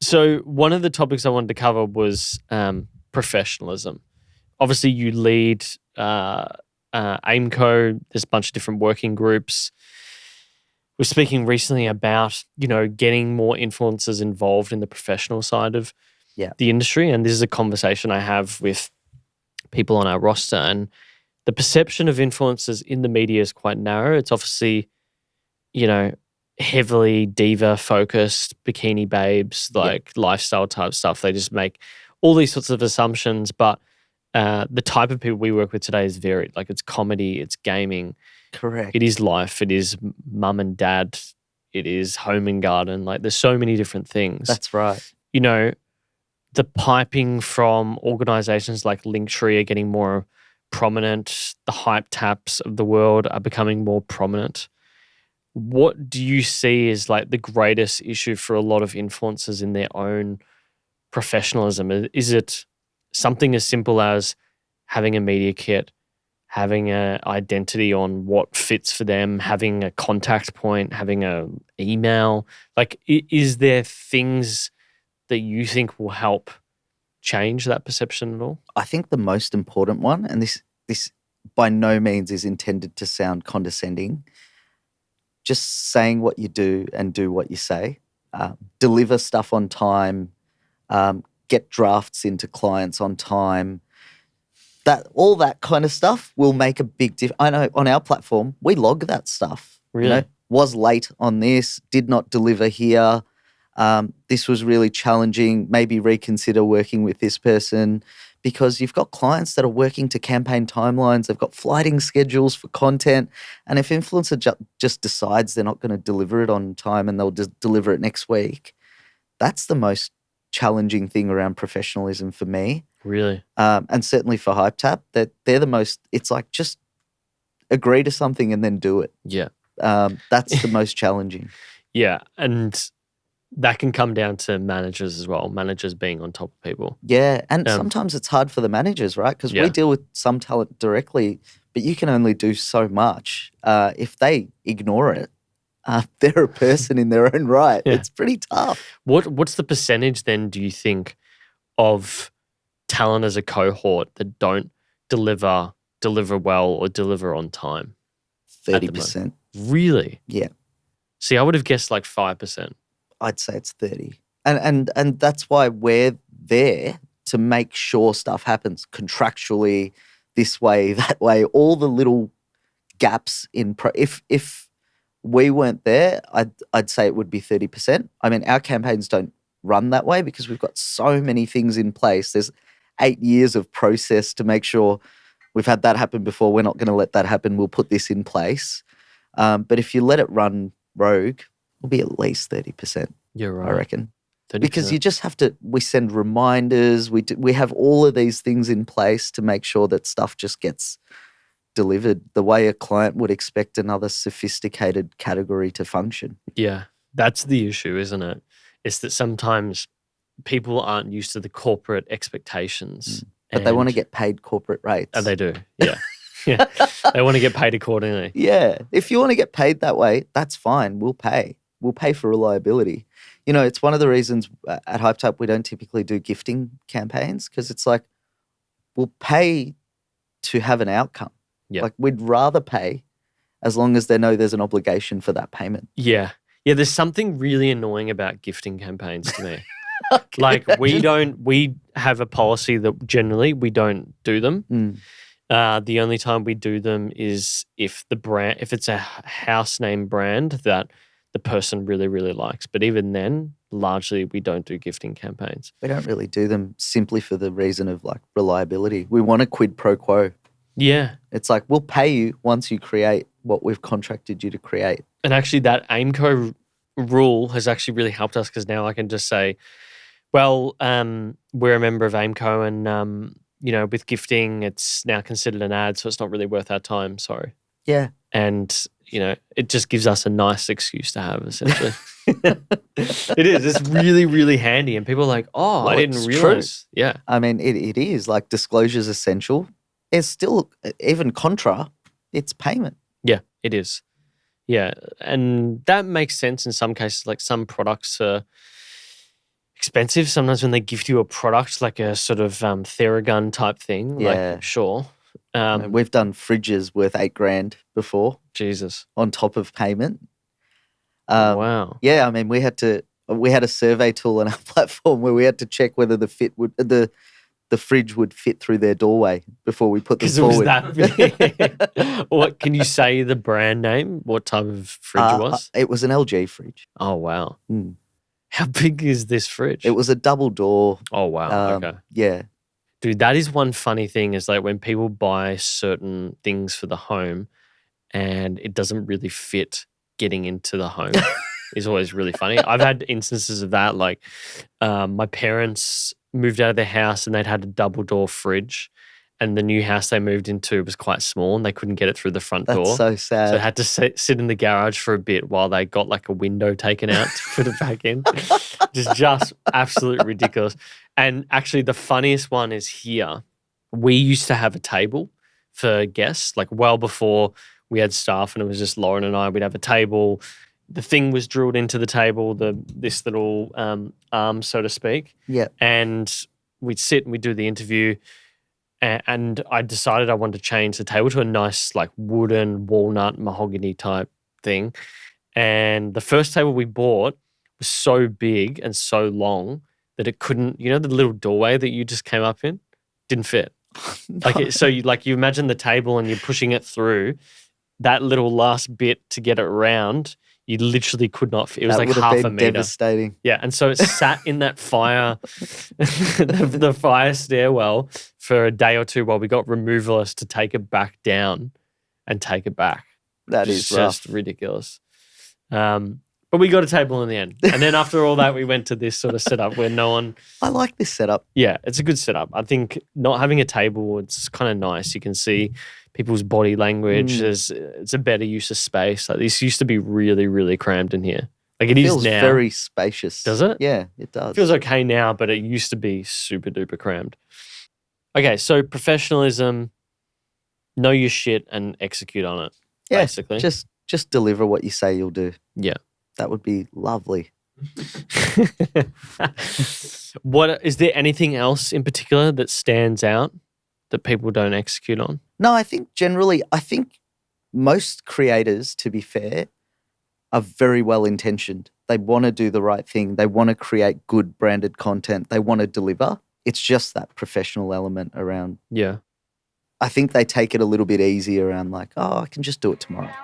So one of the topics I wanted to cover was professionalism. Obviously, you lead AiMCO. There's a bunch of different working groups. We're speaking recently about, getting more influencers involved in the professional side of the industry. And this is a conversation I have with people on our roster. And the perception of influencers in the media is quite narrow. It's obviously, heavily diva focused, bikini babes, like lifestyle type stuff. They just make all these sorts of assumptions. But the type of people we work with today is varied. Like it's comedy, it's gaming. Correct. It is life. It is mum and dad. It is home and garden. Like there's so many different things. That's right. The piping from organizations like Linktree are getting more prominent. The Hypetaps of the world are becoming more prominent. What do you see as like the greatest issue for a lot of influencers in their own professionalism? Is it something as simple as having a media kit, having an identity on what fits for them, having a contact point, having an email? Like, is there things that you think will help change that perception at all? I think the most important one, and this by no means is intended to sound condescending, just saying what you do and do what you say. Deliver stuff on time, get drafts into clients on time. All that kind of stuff will make a big difference. I know on our platform, we log that stuff. Really? Was late on this, did not deliver here. This was really challenging. Maybe reconsider working with this person, because you've got clients that are working to campaign timelines. They've got flighting schedules for content. And if influencer just decides they're not going to deliver it on time and they'll just deliver it next week, that's the most challenging thing around professionalism for me. Really? And certainly for Hypetap, that they're the most, it's like just agree to something and then do it. Yeah. That's the most challenging. Yeah. And that can come down to managers as well, managers being on top of people. Yeah. And sometimes it's hard for the managers, right? Because we deal with some talent directly, but you can only do so much. If they ignore it, they're a person in their own right. Yeah. It's pretty tough. What's the percentage then, do you think, of talent as a cohort that don't deliver well or deliver on time? 30%. Really? Yeah. See, I would have guessed like 5%. I'd say it's 30. And that's why we're there to make sure stuff happens contractually, this way, that way, all the little gaps in if we weren't there, I'd say it would be 30%. I mean, our campaigns don't run that way because we've got so many things in place. There's 8 years of process to make sure we've had that happen before. We're not going to let that happen. We'll put this in place. But if you let it run rogue, it'll be at least 30%. You're right. I reckon. 30%. Because you just have to, we send reminders. We have all of these things in place to make sure that stuff just gets delivered the way a client would expect another sophisticated category to function. Yeah, that's the issue, isn't it? It's that sometimes people aren't used to the corporate expectations. But they want to get paid corporate rates. And they do, yeah. Yeah. They want to get paid accordingly. Yeah. If you want to get paid that way, that's fine. We'll pay. We'll pay for reliability. It's one of the reasons at Hypetap we don't typically do gifting campaigns, because it's like we'll pay to have an outcome. Yep. Like we'd rather pay as long as they know there's an obligation for that payment. Yeah. Yeah, there's something really annoying about gifting campaigns to me. Like we have a policy that generally we don't do them. The only time we do them is if it's a house name brand that the person really, really likes. But even then, largely we don't do gifting campaigns. We don't really do them simply for the reason of like reliability. We want a quid pro quo. Yeah. It's like we'll pay you once you create what we've contracted you to create. And actually that AiMCO rule has actually really helped us, because now I can just say, well, we're a member of AiMCO and, with gifting, it's now considered an ad, so it's not really worth our time. Sorry. Yeah. And, it just gives us a nice excuse to have, essentially. It is. It's really, really handy. And people are like, oh, I didn't realize. True. Yeah. I mean, it is. Like, disclosure is essential. It's still, even contra, it's payment. Yeah, it is. Yeah. And that makes sense in some cases. Like some products are expensive sometimes when they gift you a product like a sort of Theragun type thing. Yeah. Like, sure. I mean, we've done fridges worth $8,000 before Jesus. on top of payment. Wow. Yeah, I mean, we had a survey tool on our platform where we had to check whether the fridge would fit through their doorway before we put them forward. Because it was that big. What, can you say the brand name? What type of fridge it was? It was an LG fridge. Oh, wow. Mm. How big is this fridge? It was a double door. Oh, wow. Okay. Yeah. Dude, that is one funny thing is like when people buy certain things for the home and it doesn't really fit getting into the home is always really funny. I've had instances of that. Like my parents moved out of their house and they'd had a double door fridge and the new house they moved into was quite small and they couldn't get it through the front door. That's so sad. So they had to sit in the garage for a bit while they got like a window taken out to put it back in. just absolutely ridiculous. And actually the funniest one is here. We used to have a table for guests, like well before we had staff and it was just Lauren and I. We'd have a table. The thing was drilled into the table, this little arm, so to speak. Yeah. And we'd sit and we'd do the interview. And I decided I wanted to change the table to a nice like wooden walnut mahogany type thing. And the first table we bought was so big and so long that it couldn't, the little doorway that you just came up in didn't fit. No. You imagine the table and you're pushing it through, that little last bit to get it around, you literally could not fit. It was that like half a meter. Devastating. Yeah, and so it sat in that fire, the fire stairwell for a day or two while we got removalists to take it back down and take it back. That is just ridiculous. But we got a table in the end. And then after all that, we went to this sort of setup where no one... I like this setup. Yeah, it's a good setup. I think not having a table, it's kind of nice. You can see people's body language. It's a better use of space. Like this used to be really, really crammed in here. Like it is now. Feels very spacious. Does it? Yeah, it does. It feels okay now, but it used to be super duper crammed. Okay, so professionalism, know your shit and execute on it, basically. Just deliver what you say you'll do. Yeah. That would be lovely. Is there anything else in particular that stands out that people don't execute on? No, I think generally, most creators, to be fair, are very well intentioned. They want to do the right thing. They want to create good branded content. They want to deliver. It's just that professional element around. Yeah. I think they take it a little bit easy around like, oh, I can just do it tomorrow.